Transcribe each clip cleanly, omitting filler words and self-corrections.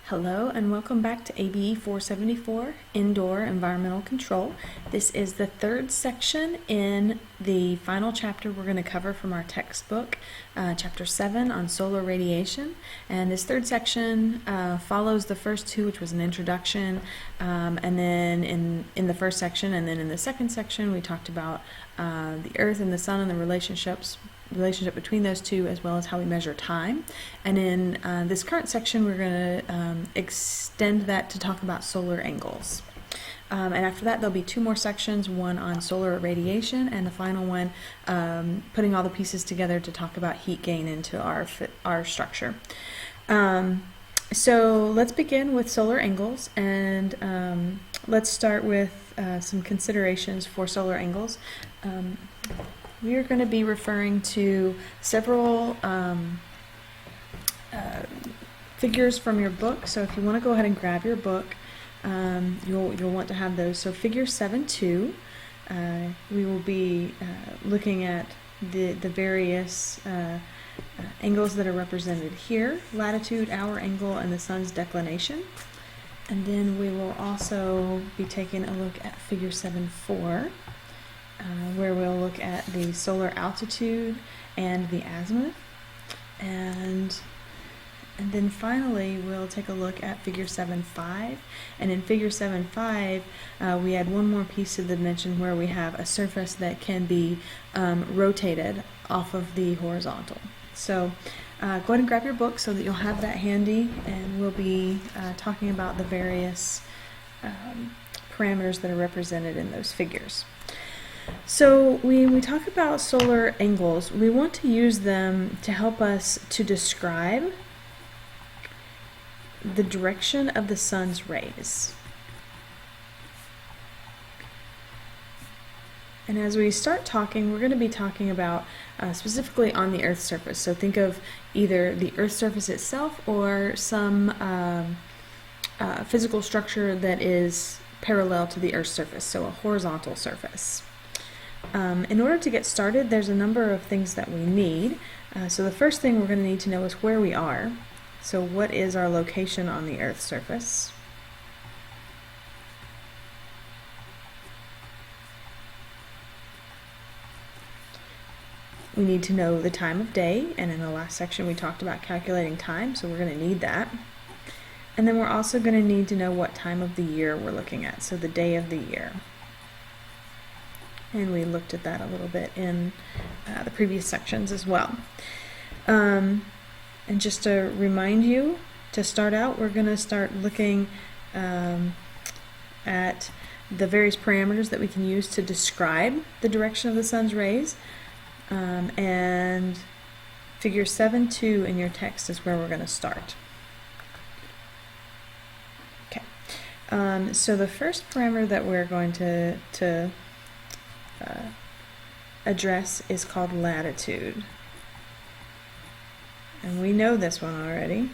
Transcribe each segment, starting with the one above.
Hello and welcome back to ABE 474, Indoor Environmental Control. This is the third section in the final chapter we're going to cover from our textbook, Chapter 7 on solar radiation. And this third section follows the first two, which was an introduction, and then in the first section and then in the second section we talked about the Earth and the Sun and the relationship between those two, as well as how we measure time. And in this current section we're going to extend that to talk about solar angles. And after that there'll be two more sections, one on solar radiation and the final one putting all the pieces together to talk about heat gain into our structure. So let's begin with solar angles, and let's start with some considerations for solar angles. We are going to be referring to several figures from your book, so if you want to go ahead and grab your book, you'll want to have those. So figure 7.2, we will be looking at the various angles that are represented here: latitude, hour angle, and the sun's declination. And then we will also be taking a look at figure 7.4. Where we'll look at the solar altitude and the azimuth, and then finally we'll take a look at figure 7.5. And in figure 7.5 we add one more piece of the dimension where we have a surface that can be rotated off of the horizontal. So go ahead and grab your book so that you'll have that handy, and we'll be talking about the various parameters that are represented in those figures. So when we talk about solar angles, we want to use them to help us to describe the direction of the sun's rays. And as we start talking, we're going to be talking about specifically on the Earth's surface. So think of either the Earth's surface itself or some physical structure that is parallel to the Earth's surface, so a horizontal surface. In order to get started, there's a number of things that we need. So the first thing we're going to need to know is where we are. So what is our location on the Earth's surface? We need to know the time of day, and in the last section we talked about calculating time, so we're going to need that. And then we're also going to need to know what time of the year we're looking at, so the day of the year. And we looked at that a little bit in the previous sections as well. And just to remind you, to start out, we're going to start looking at the various parameters that we can use to describe the direction of the sun's rays. And figure 7.2 in your text is where we're going to start. Okay. So the first parameter that we're going to address is called latitude, and we know this one already.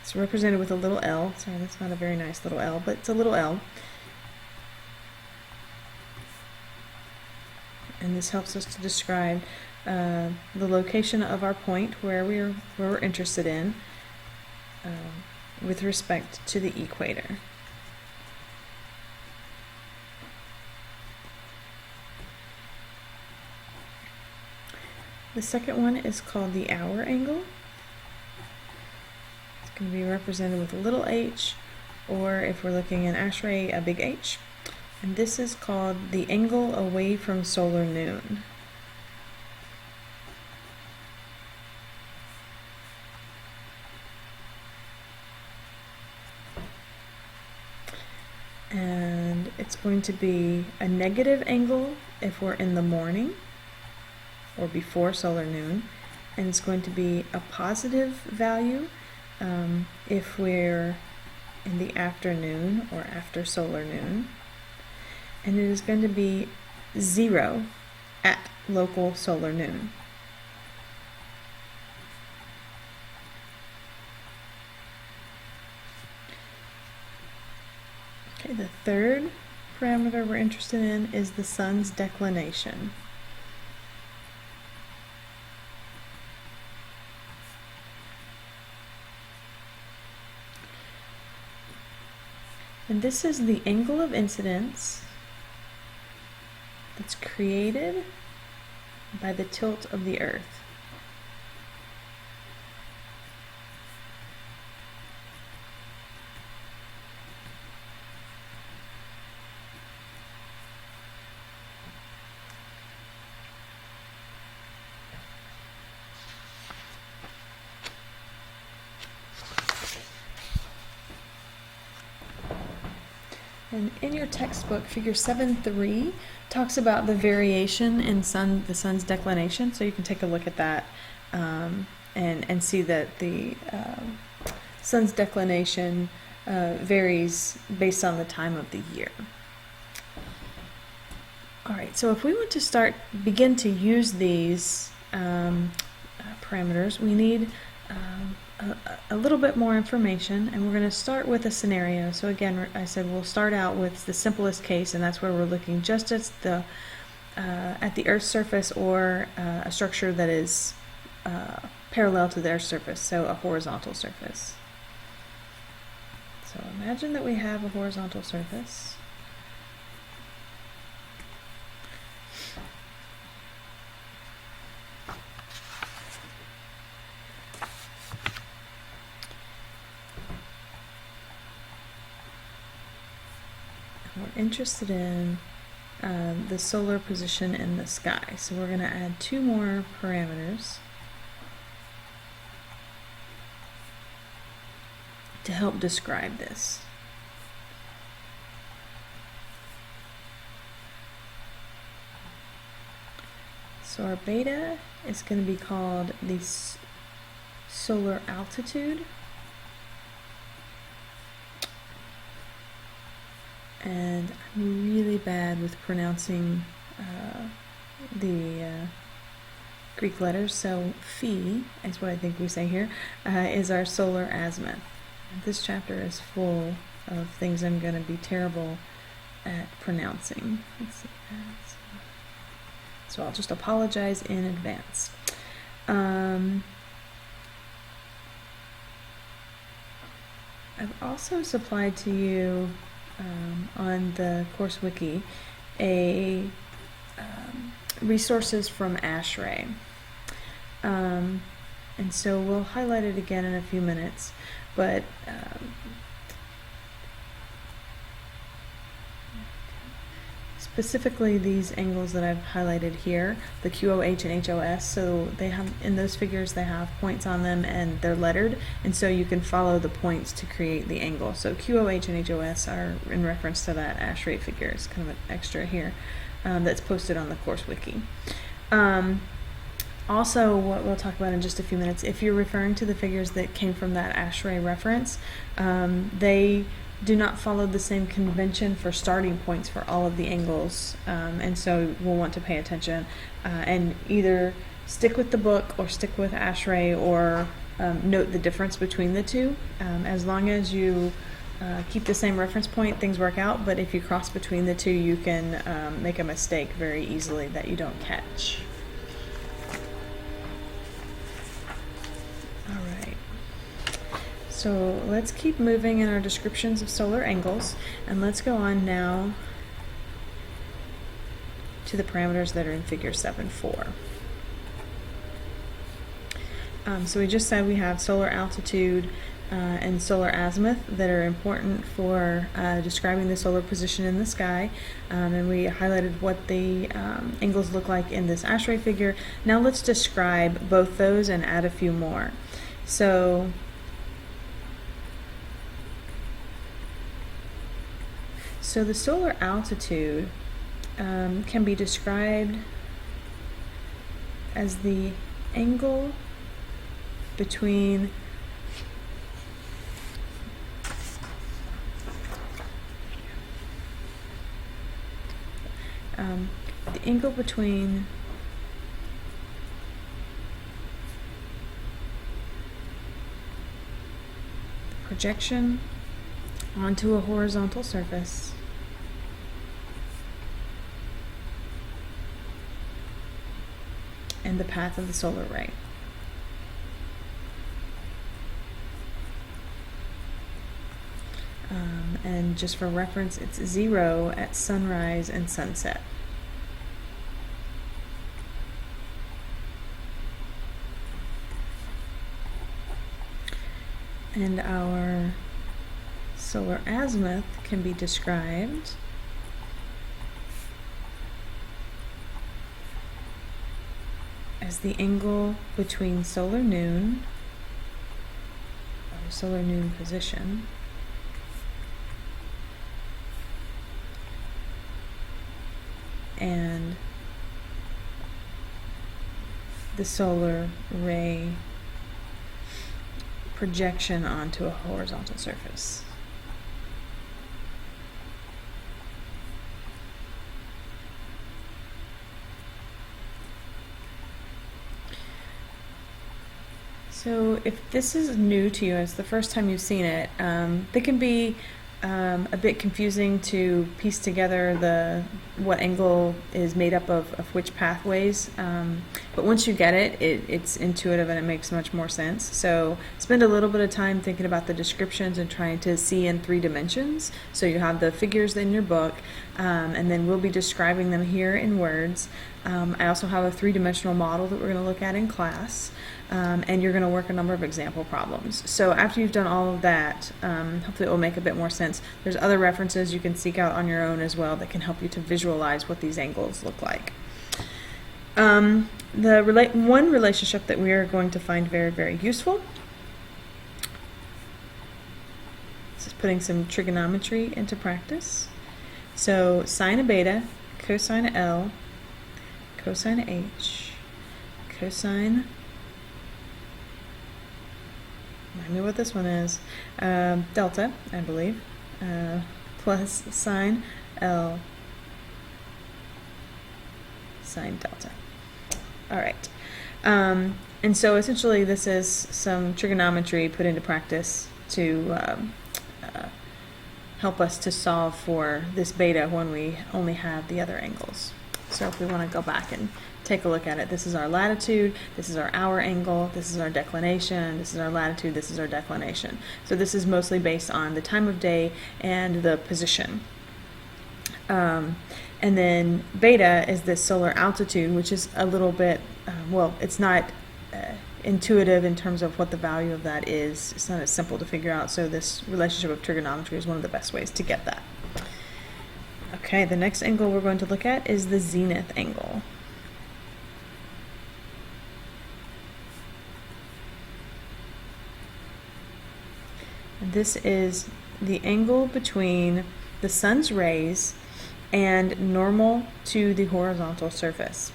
It's represented with a little L. Sorry, that's not a very nice little L, but it's a little L, and this helps us to describe the location of our point where we're interested in with respect to the equator. The second one is called the hour angle. It's going to be represented with a little h, or if we're looking in ASHRAE, a big H. And this is called the angle away from solar noon. And it's going to be a negative angle if we're in the morning or before solar noon, and it's going to be a positive value if we're in the afternoon or after solar noon, and it is going to be 0 at local solar noon. Okay, the third parameter we're interested in is the sun's declination. And this is the angle of incidence that's created by the tilt of the Earth. And in your textbook, figure 7.3 talks about the variation in the sun's declination, so you can take a look at that and see that the sun's declination varies based on the time of the year. All right, so if we want to begin to use these parameters, we need a little bit more information, and we're going to start with a scenario. So again, I said we'll start out with the simplest case, and that's where we're looking just at the Earth's surface or a structure that is parallel to the Earth's surface, so a horizontal surface. So imagine that we have a horizontal surface. We're interested in the solar position in the sky. So we're going to add 2 more parameters to help describe this. So our beta is going to be called the solar altitude. And I'm really bad with pronouncing the Greek letters, so phi is what I think we say here, is our solar azimuth. This chapter is full of things I'm going to be terrible at pronouncing. Let's see, so I'll just apologize in advance. I've also supplied to you on the course wiki resources from ASHRAE, and so we'll highlight it again in a few minutes, but specifically these angles that I've highlighted here, the QOH and HOS, so they have, in those figures they have points on them and they're lettered, and so you can follow the points to create the angle. So QOH and HOS are in reference to that ASHRAE figure. It's kind of an extra here that's posted on the course wiki. Also, what we'll talk about in just a few minutes, if you're referring to the figures that came from that ASHRAE reference, they do not follow the same convention for starting points for all of the angles, and so we'll want to pay attention and either stick with the book or stick with ASHRAE or note the difference between the two. As long as you keep the same reference point, things work out, but if you cross between the two, you can make a mistake very easily that you don't catch. So let's keep moving in our descriptions of solar angles, and let's go on now to the parameters that are in figure 7.4. So we just said we have solar altitude and solar azimuth that are important for describing the solar position in the sky, and we highlighted what the angles look like in this ASHRAE figure. Now let's describe both those and add a few more. So the solar altitude can be described as the angle between projection onto a horizontal surface and the path of the solar ray. And just for reference, it's 0 at sunrise and sunset. And our solar azimuth can be described as the angle between solar noon, or solar noon position, and the solar ray projection onto a horizontal surface. So if this is new to you, it's the first time you've seen it, it can be a bit confusing to piece together what angle is made up of which pathways, but once you get it, it's intuitive and it makes much more sense. So spend a little bit of time thinking about the descriptions and trying to see in 3 dimensions. So you have the figures in your book, and then we'll be describing them here in words. I also have a 3-dimensional model that we're going to look at in class. And you're going to work a number of example problems. So after you've done all of that, hopefully it will make a bit more sense. There's other references you can seek out on your own as well that can help you to visualize what these angles look like. One relationship that we are going to find very, very useful, this is putting some trigonometry into practice. So sine of beta, cosine of L, cosine of H, cosine, remind me what this one is, delta, I believe, plus sine L, sine delta. All right. And so essentially this is some trigonometry put into practice to help us to solve for this beta when we only have the other angles. So if we want to go back and take a look at it, this is our latitude, this is our hour angle, this is our declination, this is our latitude, this is our declination. So this is mostly based on the time of day and the position. And then beta is this solar altitude, which is a little bit, well, it's not intuitive in terms of what the value of that is. It's not as simple to figure out, so this relationship of trigonometry is one of the best ways to get that. Okay, the next angle we're going to look at is the zenith angle. And this is the angle between the sun's rays and normal to the horizontal surface.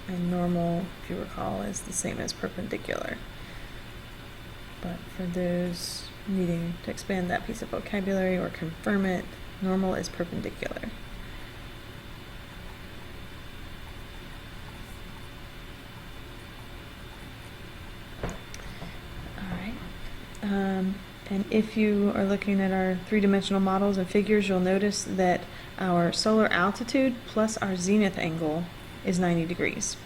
And normal, if you recall, is the same as perpendicular. But for those needing to expand that piece of vocabulary or confirm it, normal is perpendicular. And if you are looking at our 3-dimensional models and figures, you'll notice that our solar altitude plus our zenith angle is 90 degrees.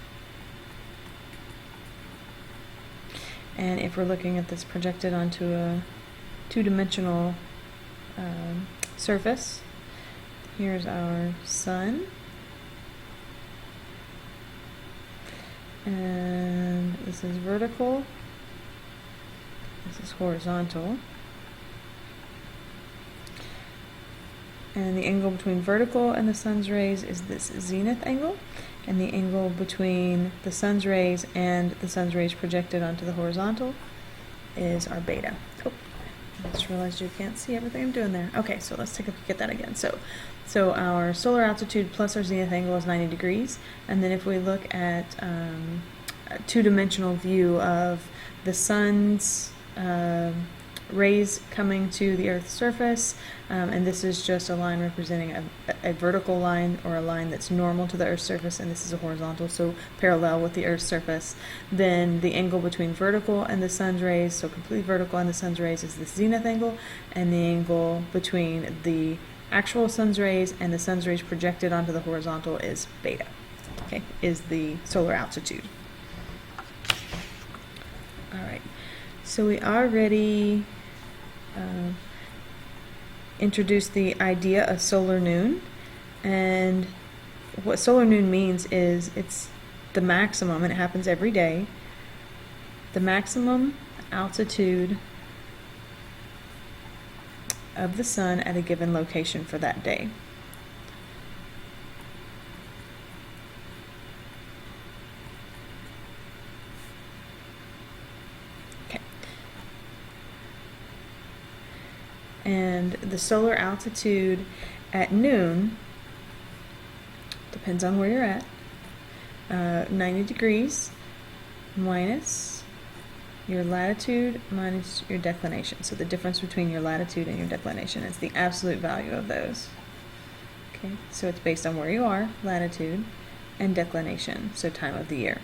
And if we're looking at this projected onto a 2-dimensional surface, here's our sun. And this is vertical. This is horizontal. And the angle between vertical and the sun's rays is this zenith angle. And the angle between the sun's rays and the sun's rays projected onto the horizontal is our beta. Oh, I just realized you can't see everything I'm doing there. Okay, so let's take a look at that again. So our solar altitude plus our zenith angle is 90 degrees. And then if we look at a 2-dimensional view of the sun's rays coming to the Earth's surface, and this is just a line representing a vertical line or a line that's normal to the Earth's surface, and this is a horizontal, so parallel with the Earth's surface. Then the angle between vertical and the sun's rays, so completely vertical and the sun's rays, is the zenith angle, and the angle between the actual sun's rays and the sun's rays projected onto the horizontal is beta. okay, is the solar altitude. All right, so we already introduced the idea of solar noon, and what solar noon means is it's the maximum, and it happens every day, the maximum altitude of the sun at a given location for that day. Okay. And the solar altitude at noon depends on where you're at. 90 degrees minus your latitude minus your declination. So the difference between your latitude and your declination is the absolute value of those. Okay, so it's based on where you are, latitude, and declination, so time of the year.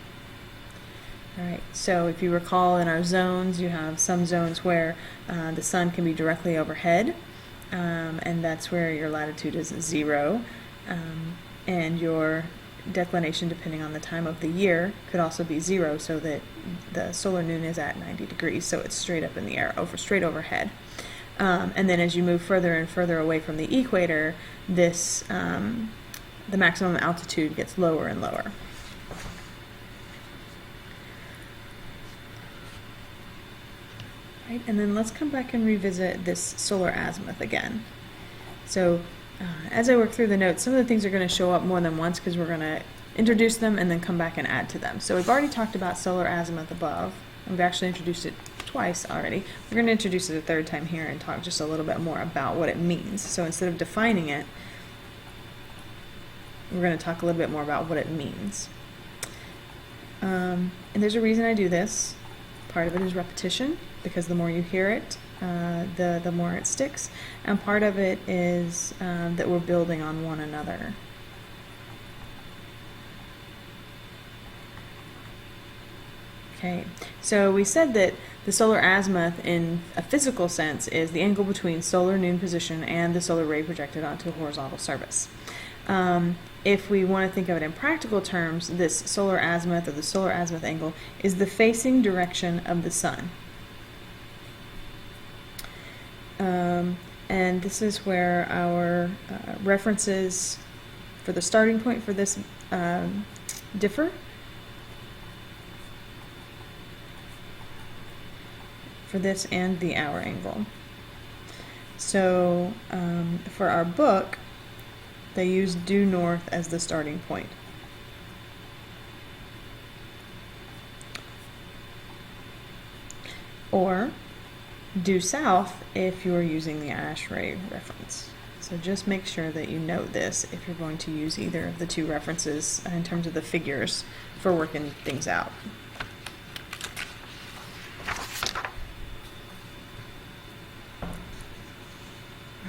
All right, so if you recall in our zones, you have some zones where the sun can be directly overhead, and that's where your latitude is 0, and your declination, depending on the time of the year, could also be 0, so that the solar noon is at 90 degrees, so it's straight up in the air, straight overhead. And then as you move further and further away from the equator, this the maximum altitude gets lower and lower. Right, and then let's come back and revisit this solar azimuth again. So as I work through the notes, some of the things are going to show up more than once because we're going to introduce them and then come back and add to them. So we've already talked about solar azimuth above. We've actually introduced it twice already. We're going to introduce it a third time here and talk just a little bit more about what it means. So instead of defining it, we're going to talk a little bit more about what it means. And there's a reason I do this. Part of it is repetition, because the more you hear it, the more it sticks. And part of it is that we're building on one another. Okay, so we said that the solar azimuth in a physical sense is the angle between solar noon position and the solar ray projected onto a horizontal surface. If we want to think of it in practical terms, this solar azimuth or the solar azimuth angle is the facing direction of the sun. And this is where our references for the starting point for this differ. For this and the hour angle. So for our book, they use due north as the starting point. Or due south if you're using the ASHRAE reference. So just make sure that you note this if you're going to use either of the two references in terms of the figures for working things out.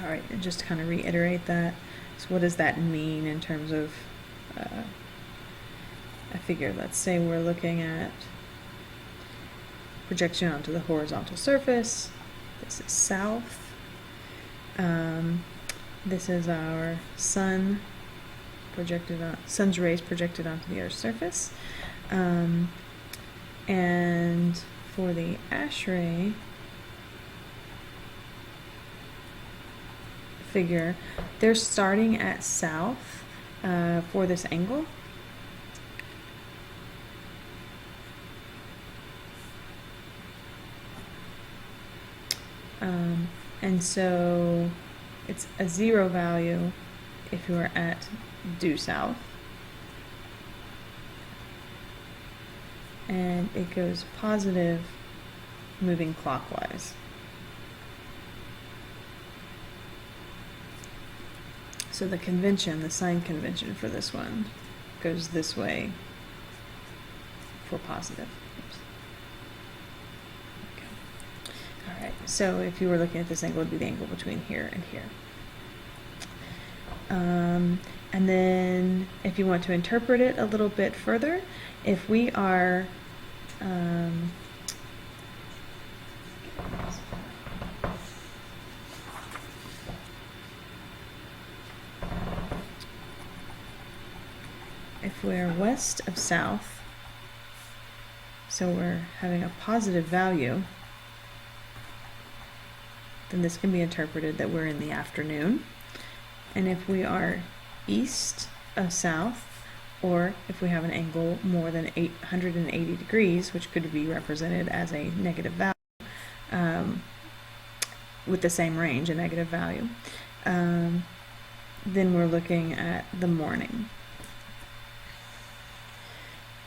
All right, and just to kind of reiterate that, so what does that mean in terms of a figure? Let's say we're looking at projection onto the horizontal surface. This is south. This is our sun projected on, sun's rays projected onto the Earth's surface. And for the ASHRAE figure, they're starting at south for this angle. And so it's a 0 value if you're at due south. And it goes positive moving clockwise. So the convention, the sign convention for this one goes this way for positive. Oops. Okay. All right, so if you were looking at this angle, it would be the angle between here and here. And then if you want to interpret it a little bit further, if we are if we're west of south, so we're having a positive value, then this can be interpreted that we're in the afternoon. And if we are east of south, or if we have an angle more than 880 degrees, which could be represented as a negative value, with the same range, a negative value, then we're looking at the morning.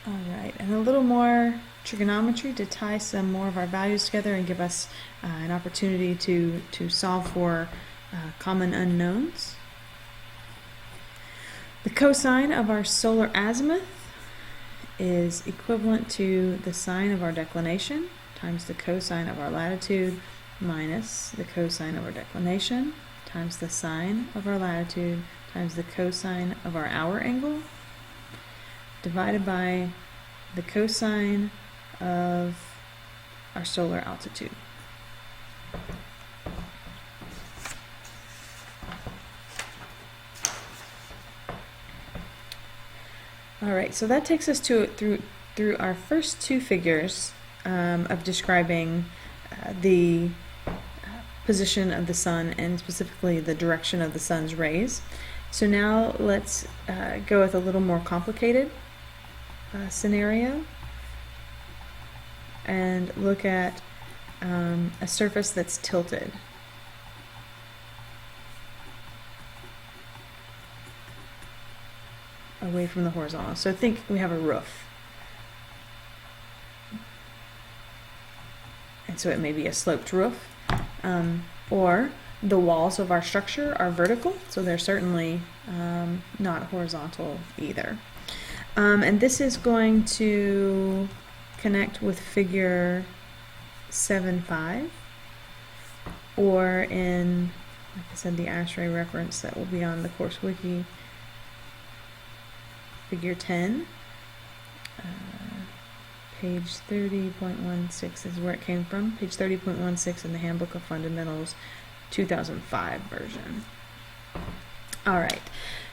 All right, and a little more trigonometry to tie some more of our values together and give us an opportunity to solve for common unknowns. The cosine of our solar azimuth is equivalent to the sine of our declination times the cosine of our latitude minus the cosine of our declination times the sine of our latitude times the cosine of our hour angle divided by the cosine of our solar altitude. All right, so that takes us through our first two figures of describing the position of the sun and specifically the direction of the sun's rays. So now let's go with a little more complicated scenario and look at a surface that's tilted. Away from the horizontal. So think we have a roof. And so it may be a sloped roof. Or the walls of our structure are vertical, so they're certainly not horizontal either. And this is going to connect with figure 7.5, or in, like I said, the ASHRAE reference that will be on the course wiki, figure 10, page 30.16 is where it came from, page 30.16 in the Handbook of Fundamentals 2005 version. All right,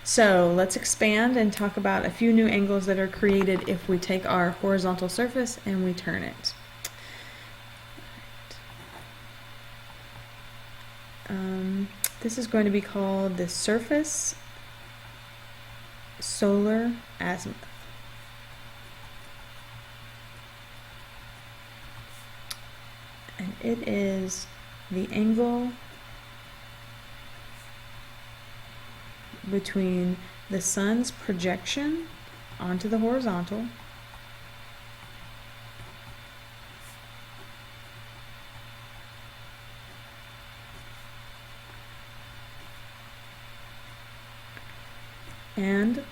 so let's expand and talk about a few new angles that are created if we take our horizontal surface and we turn it. This is going to be called the surface solar azimuth. And it is the angle between the sun's projection onto the horizontal and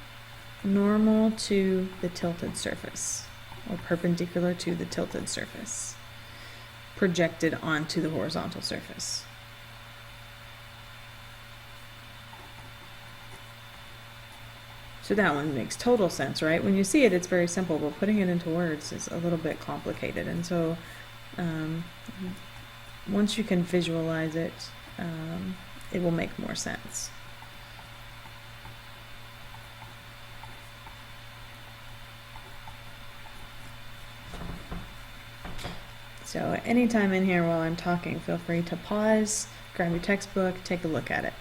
normal to the tilted surface, or perpendicular to the tilted surface, projected onto the horizontal surface. So that one makes total sense, right? When you see it, it's very simple, but putting it into words is a little bit complicated. And so once you can visualize it, it will make more sense. So anytime in here while I'm talking, feel free to pause, grab your textbook, take a look at it.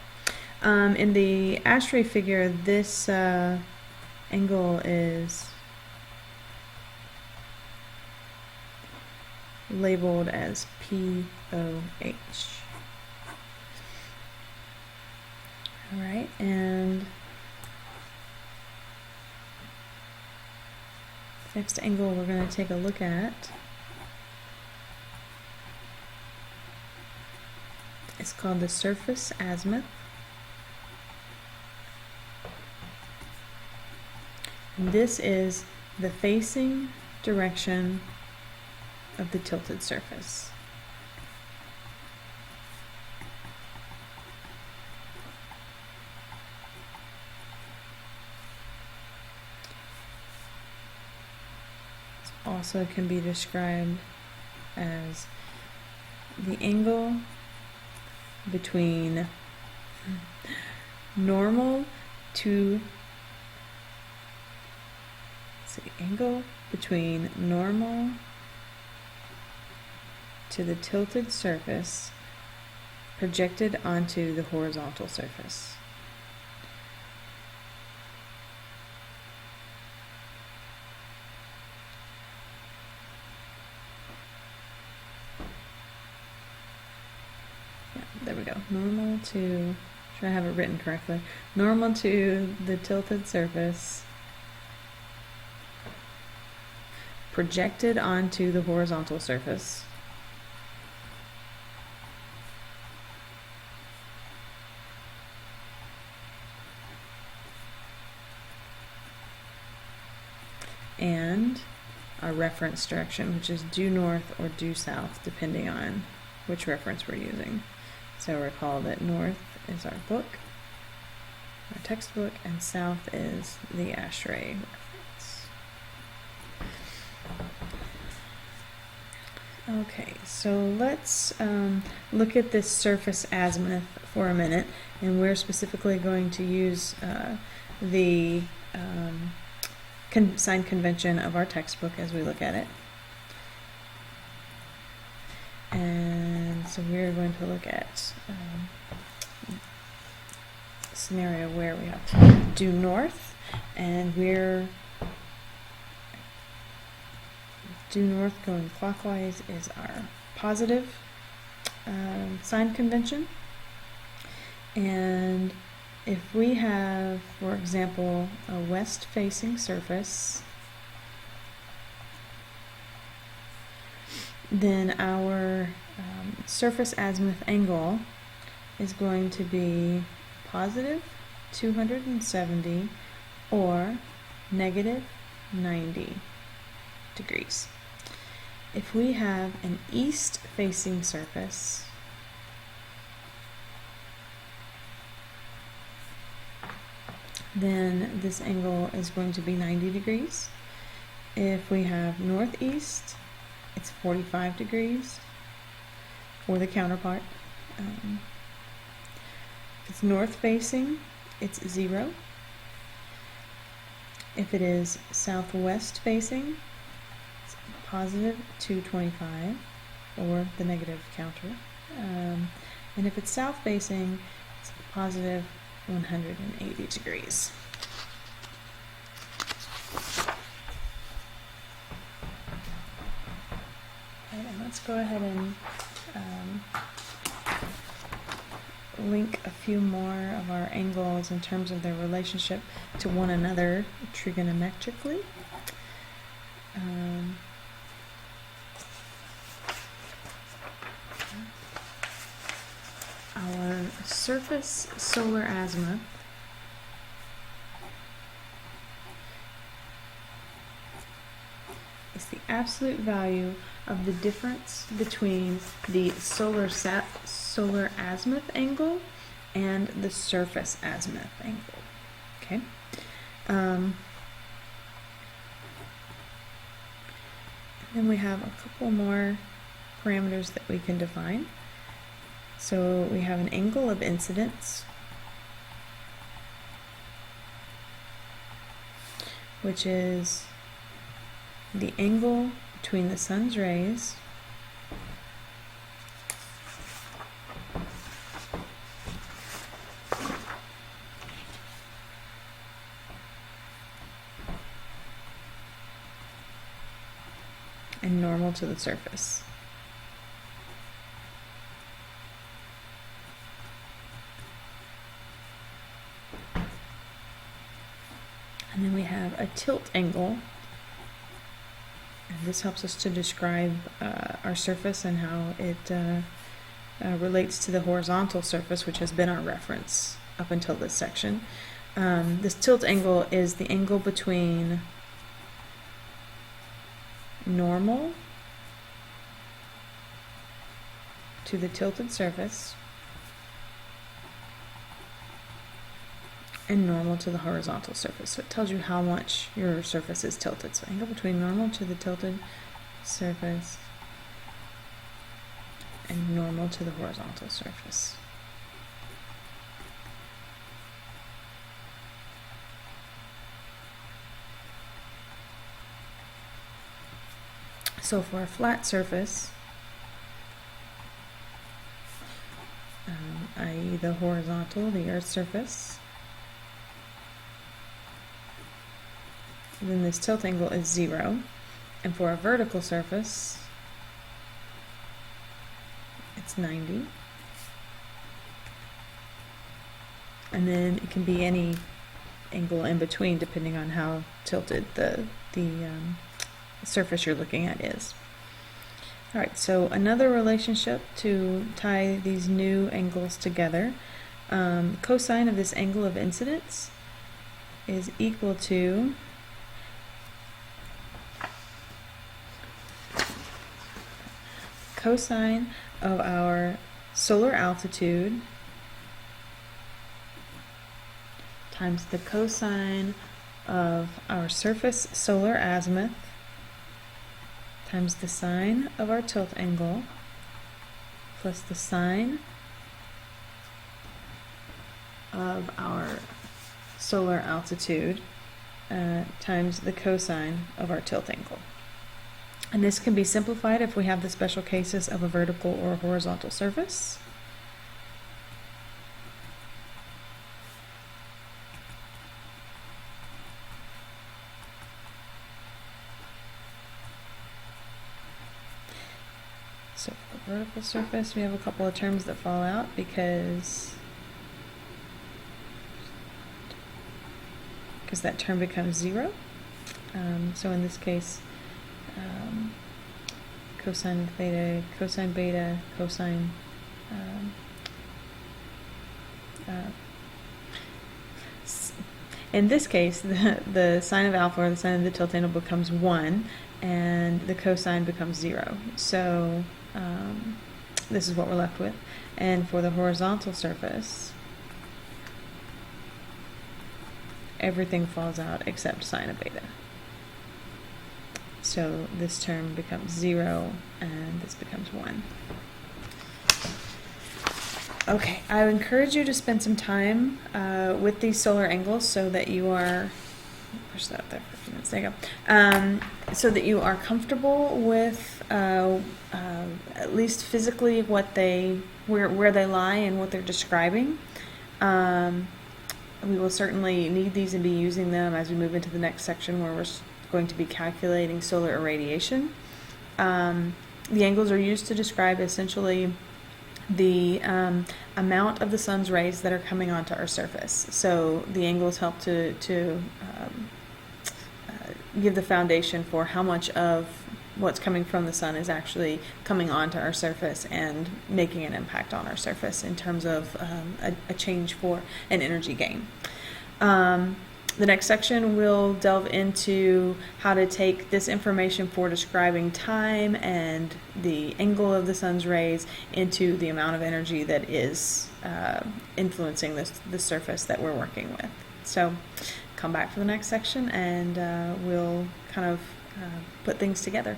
In the ASHRAE figure, this angle is labeled as POH. All right, and the next angle we're going to take a look at is called the surface azimuth. And this is the facing direction of the tilted surface. This also can be described as the angle between normal to angle between normal to the tilted surface projected onto the horizontal surface. Yeah, there we go. Normal to, try to have it written correctly. Normal to the tilted surface projected onto the horizontal surface. And our reference direction, which is due north or due south, depending on which reference we're using. So recall that north is our book, our textbook, and south is the ASHRAE reference. Okay, so let's look at this surface azimuth for a minute, and we're specifically going to use the sign convention of our textbook as we look at it. And so we're going to look at a scenario where we have due north, and we're due north going clockwise is our positive sign convention. And if we have, for example, a west-facing surface, then our surface azimuth angle is going to be positive 270 or negative 90 degrees. If we have an east-facing surface, then this angle is going to be 90 degrees. If we have northeast, it's 45 degrees for the counterpart. If it's north facing, it's 0. If it is southwest facing, it's positive 225, or the negative counter. And if it's south facing, it's positive 180 degrees. Okay, and let's go ahead and link a few more of our angles in terms of their relationship to one another trigonometrically. Our surface solar azimuth is the absolute value of the difference between the solar azimuth angle and the surface azimuth angle. Okay. Then we have a couple more parameters that we can define. So we have an angle of incidence, which is the angle between the sun's rays and normal to the surface. And then we have a tilt angle, and this helps us to describe our surface and how it relates to the horizontal surface, which has been our reference up until this section. This tilt angle is the angle between normal to the tilted surface and normal to the horizontal surface. So it tells you how much your surface is tilted. So angle between normal to the tilted surface and normal to the horizontal surface. So for a flat surface, i.e. the horizontal, the Earth's surface, then this tilt angle is 0. And for a vertical surface, it's 90. And then it can be any angle in between depending on how tilted the surface you're looking at is. Alright, so another relationship to tie these new angles together. Cosine of this angle of incidence is equal to cosine of our solar altitude times the cosine of our surface solar azimuth times the sine of our tilt angle plus the sine of our solar altitude times the cosine of our tilt angle. And this can be simplified if we have the special cases of a vertical or a horizontal surface. So for vertical surface, we have a couple of terms that fall out because that term becomes 0. So in this case, cosine theta, cosine beta, cosine in this case, the sine of alpha or the sine of the tilt angle becomes 1 and the cosine becomes 0. So this is what we're left with. And for the horizontal surface, everything falls out except sine of beta. So this term becomes 0 and this becomes 1. Okay, I would encourage you to spend some time with these solar angles so that you are, push that up there for a few minutes, there you go, so that you are comfortable with at least physically what where they lie and what they're describing. We will certainly need these and be using them as we move into the next section where we're going to be calculating solar irradiation. The angles are used to describe essentially the amount of the sun's rays that are coming onto our surface. So the angles help to give the foundation for how much of what's coming from the sun is actually coming onto our surface and making an impact on our surface in terms of a change for an energy gain. The next section will delve into how to take this information for describing time and the angle of the sun's rays into the amount of energy that is influencing the surface that we're working with. So come back for the next section and we'll kind of put things together.